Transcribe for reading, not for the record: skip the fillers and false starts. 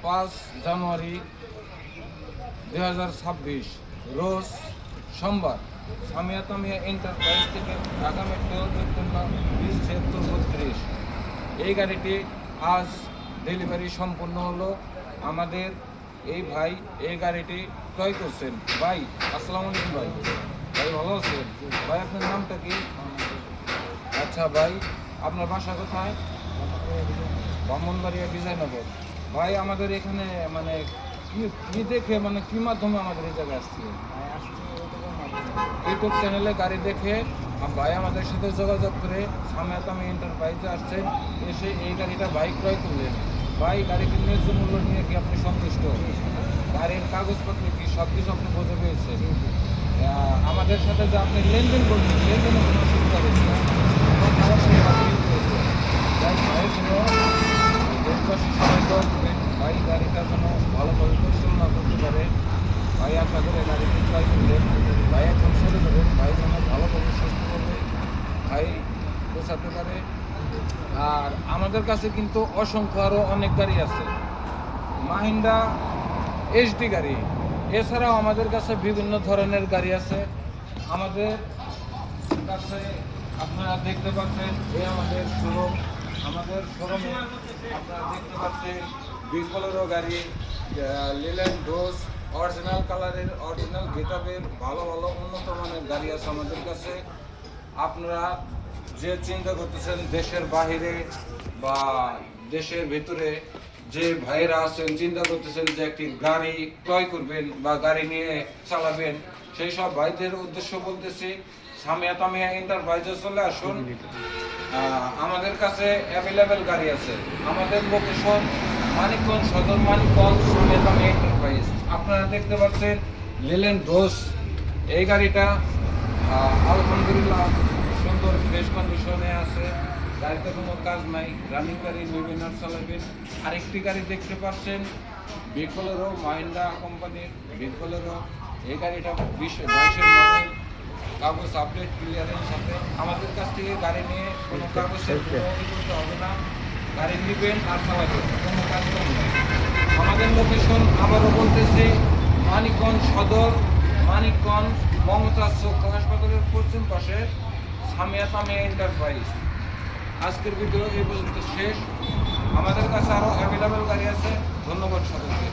5 জানুয়ারি 2026 রোজ সোমবার সামিয়া তামিয়া এন্টারপ্রাইজ থেকে ঢাকা মেট্রো 207632। এই গাড়িটি আজ ডেলিভারি সম্পূর্ণ হলো। আমাদের এই ভাই এই গাড়িটি ক্রয় করছেন। ভাই আসসালামু আলাইকুম। ভাই ভাই ভালো আছেন? ভাই আপনার নামটা কি? আচ্ছা ভাই, আপনার বাসা কোথায়? ব্রাহ্মণবাড়িয়া বিজয়নগর। ভাই আমাদের এখানে মানে কি দেখে মানে কি মাধ্যমে আমাদের এই জায়গায় আসছে? ইউটিউব চ্যানেলে গাড়ি দেখে ভাই আমাদের সাথে যোগাযোগ করে সামিয়া তামিয়া এন্টারপ্রাইজে আসছেন, এসে এই গাড়িটা বাইক ক্রয় করলেন। ভাই গাড়ির ন্যায্য মূল্য নিয়ে কি আপনি সন্তুষ্ট? গাড়ির কাগজপত্র কি সব কিছু আপনি বুঝে পেয়েছেন? আমাদের সাথে যে আপনি লেনদেন করছেন, লেনদেনে কোনো অসুবিধা হচ্ছে না, ভাইয়ের জন্য দেশবাসী সবাই দোয়া করবেন। ভাই গাড়িটা যেন ভালোভাবে পরিচালনা করতে পারে। ভাই আশা করে গাড়িটি ট্রাই করলেন, ভাই এখন চলে যাবেন, ভাই যেন ভালোভাবে সুস্থ করবে, ভাই পৌঁছাতে পারে। আর আমাদের কাছে কিন্তু অসংখ্য আরও অনেক গাড়ি আছে, মাহিন্দ্রা এইচডি গাড়ি, এছাড়াও আমাদের কাছে বিভিন্ন ধরনের গাড়ি আছে। আমাদের কাছে আপনারা দেখতে পাচ্ছেন এই আমাদের শোরুম। আমাদের শোরুমে আপনারা দেখতে পাচ্ছেন বিকলেরও গাড়ি, লিল্যান্ড ডোজ, অরিজিনাল কালারের, অরিজিনাল গেটআপের ভালো ভালো উন্নত মানের গাড়ি আছে আমাদের কাছে। আপনারা যে চিন্তা করতেছেন দেশের বাহিরে বা দেশের ভেতরে যে ভাইয়েরা আছেন, চিন্তা করতেছেন যে একটি গাড়ি ক্রয় করবেন বা গাড়ি নিয়ে চালাবেন, সেই সব ভাইদের উদ্দেশ্য বলতেছি সামিয়া তামিয়া এন্টারপ্রাইজে চলে আসুন। আমাদের কাছে অ্যাভেলেবেল গাড়ি আছে। আমাদের লোকেশন মানিকগঞ্জ সদর, মানিকগঞ্জ সামিয়া তামিয়া এন্টারপ্রাইজ। আপনারা দেখতে পাচ্ছেন লিল্যান্ড ডোজ, এই গাড়িটা আলহামদুলিল্লাহ সুন্দর ফ্রেশ কন্ডিশনে আছে, গাড়িতে কোনো কাজ নাই, রানিং গাড়ি বিভিন্ন চালাবেন। আরেকটি গাড়ি দেখতে পাচ্ছেন বিকলেরও, মাহিন্দ্রা কোম্পানির বিকলেরও। এই গাড়িটা 22-এর মডেল, কাগজ আপডেট ক্লিয়ারের সাথে। আমাদের কাছ থেকে গাড়ি নিয়ে কোনো কাগজের করতে হবে না, গাড়ি নেবেন আর চালাবেন, কোনো কাজ করবেন। আমাদের লোকেশন আবারও বলতেছি মানিকগঞ্জ সদর, মানিকগঞ্জ মমতাজ চক্ষু হাসপাতালের পশ্চিম পাশে সামিয়া তামিয়া এন্টারপ্রাইজ। আজকের ভিডিও এই পর্যন্ত শেষ। আমাদের কাছে আরও অ্যাভেলেবেল গাড়ি আছে। ধন্যবাদ সকলকে।